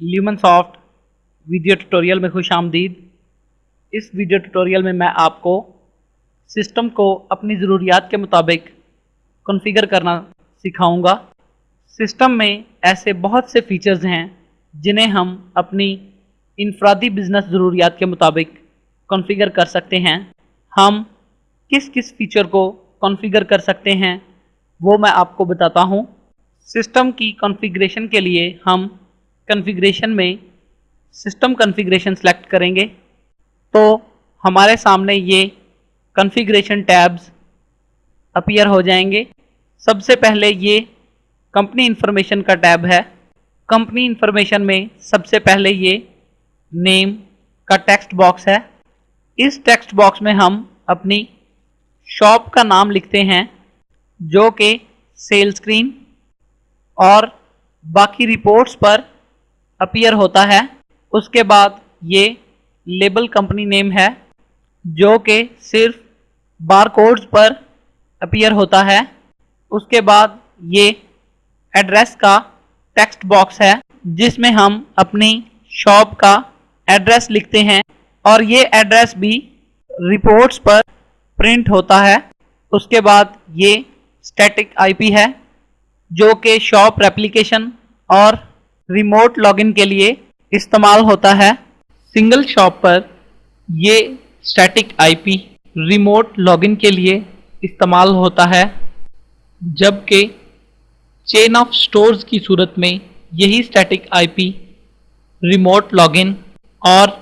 ल्यूमनसॉफ्ट video tutorial में खुश आमदीद। इस वीडियो ट्यूटोरियल में मैं आपको सिस्टम को अपनी ज़रूरियात के मुताबिक कॉन्फ़िगर करना सिखाऊंगा। सिस्टम में ऐसे बहुत से फीचर्स हैं जिन्हें हम अपनी इनफरादी बिज़नेस ज़रूरियात के मुताबिक कॉन्फ़िगर कर सकते हैं। हम किस किस फीचर को कॉन्फ़िगर कर सकते हैं वो मैं आपको बताता हूँ। सिस्टम की कॉन्फ़िगरेशन के लिए हम कॉन्फ़िगरेशन में सिस्टम कॉन्फ़िगरेशन सेलेक्ट करेंगे तो हमारे सामने ये कॉन्फ़िगरेशन टैब्स अपीयर हो जाएंगे। सबसे पहले ये कंपनी इंफॉर्मेशन का टैब है। कंपनी इंफॉर्मेशन में सबसे पहले ये नेम का टेक्स्ट बॉक्स है। इस टेक्स्ट बॉक्स में हम अपनी शॉप का नाम लिखते हैं जो कि सेल स्क्रीन और बाकी रिपोर्ट्स पर अपीयर होता है। उसके बाद ये लेबल कंपनी नेम है जो कि सिर्फ बारकोड्स पर अपीयर होता है। उसके बाद ये एड्रेस का टेक्स्ट बॉक्स है जिसमें हम अपनी शॉप का एड्रेस लिखते हैं और ये एड्रेस भी रिपोर्ट्स पर प्रिंट होता है। उसके बाद ये स्टैटिक आईपी है जो कि शॉप रेप्लिकेशन और रिमोट लॉगिन के लिए इस्तेमाल होता है। सिंगल शॉप पर ये स्टैटिक आईपी रिमोट लॉगिन के लिए इस्तेमाल होता है, जबकि चेन ऑफ स्टोर्स की सूरत में यही स्टैटिक आईपी रिमोट लॉगिन और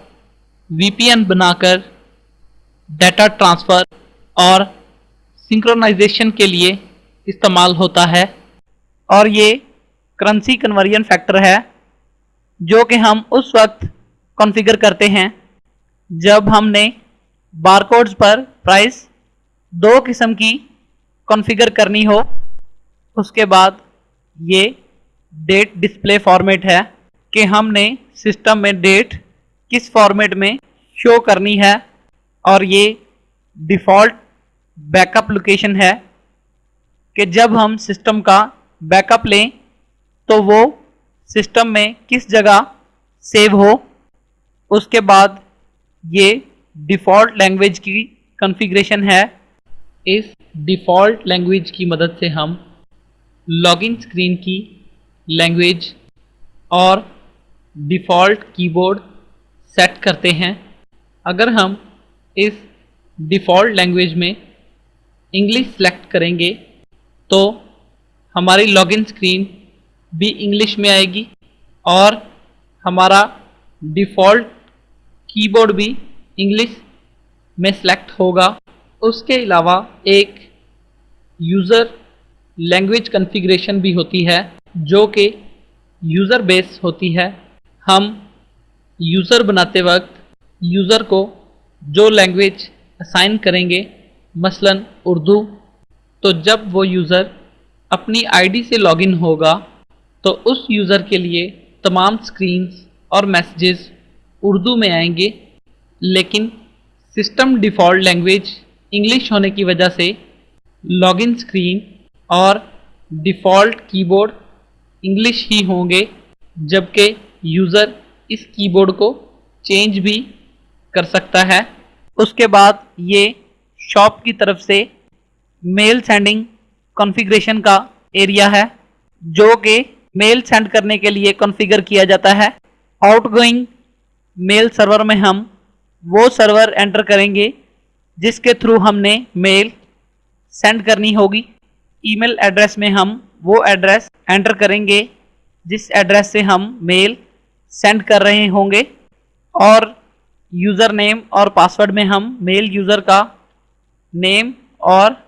वीपीएन बनाकर डाटा ट्रांसफ़र और सिंक्रोनाइजेशन के लिए इस्तेमाल होता है। और ये करेंसी कन्वर्जन फैक्टर है जो कि हम उस वक्त कॉन्फ़िगर करते हैं जब हमने बारकोड्स पर प्राइस दो किस्म की कॉन्फ़िगर करनी हो। उसके बाद ये डेट डिस्प्ले फॉर्मेट है कि हमने सिस्टम में डेट किस फॉर्मेट में शो करनी है। और ये डिफ़ॉल्ट बैकअप लोकेशन है कि जब हम सिस्टम का बैकअप लें तो वो सिस्टम में किस जगह सेव हो। उसके बाद ये डिफ़ॉल्ट लैंग्वेज की कॉन्फ़िगरेशन है। इस डिफ़ॉल्ट लैंग्वेज की मदद से हम लॉगिन स्क्रीन की लैंग्वेज और डिफ़ॉल्ट कीबोर्ड सेट करते हैं। अगर हम इस डिफ़ॉल्ट लैंग्वेज में इंग्लिश सेलेक्ट करेंगे तो हमारी लॉगिन स्क्रीन भी इंग्लिश में आएगी और हमारा डिफ़ॉल्ट कीबोर्ड भी इंग्लिश में सेलेक्ट होगा। उसके अलावा एक यूज़र लैंग्वेज कॉन्फ़िगरेशन भी होती है जो कि यूज़र बेस होती है। हम यूज़र बनाते वक्त यूज़र को जो लैंग्वेज असाइन करेंगे, मसलन उर्दू, तो जब वो यूज़र अपनी आईडी से लॉगिन होगा तो उस यूज़र के लिए तमाम स्क्रीन्स और मैसेजेस उर्दू में आएंगे। लेकिन सिस्टम डिफ़ॉल्ट लैंग्वेज इंग्लिश होने की वजह से लॉगिन स्क्रीन और डिफ़ॉल्ट कीबोर्ड इंग्लिश ही होंगे, जबकि यूज़र इस कीबोर्ड को चेंज भी कर सकता है। उसके बाद ये शॉप की तरफ से मेल सेंडिंग कॉन्फ़िगरेशन का एरिया है जो कि मेल सेंड करने के लिए कॉन्फ़िगर किया जाता है। आउटगोइंग मेल सर्वर में हम वो सर्वर एंटर करेंगे जिसके थ्रू हमने मेल सेंड करनी होगी। ईमेल एड्रेस में हम वो एड्रेस एंटर करेंगे जिस एड्रेस से हम मेल सेंड कर रहे होंगे। और यूज़र नेम और पासवर्ड में हम मेल यूज़र का नेम और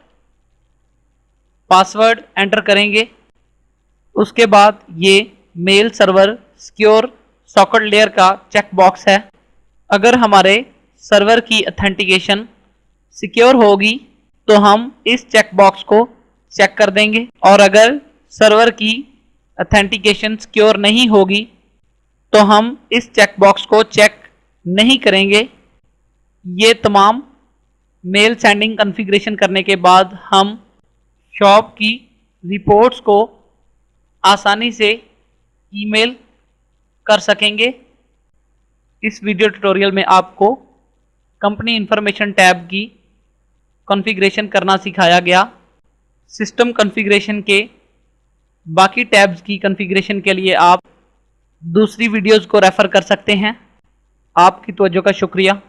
पासवर्ड एंटर करेंगे। उसके बाद ये mail server secure socket layer का चेक बॉक्स है। अगर हमारे सर्वर की ऑथेंटिकेशन सिक्योर होगी तो हम इस चेक बॉक्स को चेक कर देंगे, और अगर सर्वर की ऑथेंटिकेशन सिक्योर नहीं होगी तो हम इस चेक बॉक्स को चेक नहीं करेंगे। ये तमाम मेल सेंडिंग कॉन्फ़िगरेशन करने के बाद हम शॉप की रिपोर्ट्स को आसानी से ईमेल कर सकेंगे। इस वीडियो ट्यूटोरियल में आपको कंपनी इंफॉर्मेशन टैब की कॉन्फ़िगरेशन करना सिखाया गया। सिस्टम कॉन्फ़िगरेशन के बाकी टैब्स की कॉन्फ़िगरेशन के लिए आप दूसरी वीडियोज़ को रेफ़र कर सकते हैं। आपकी तवज्जो का शुक्रिया।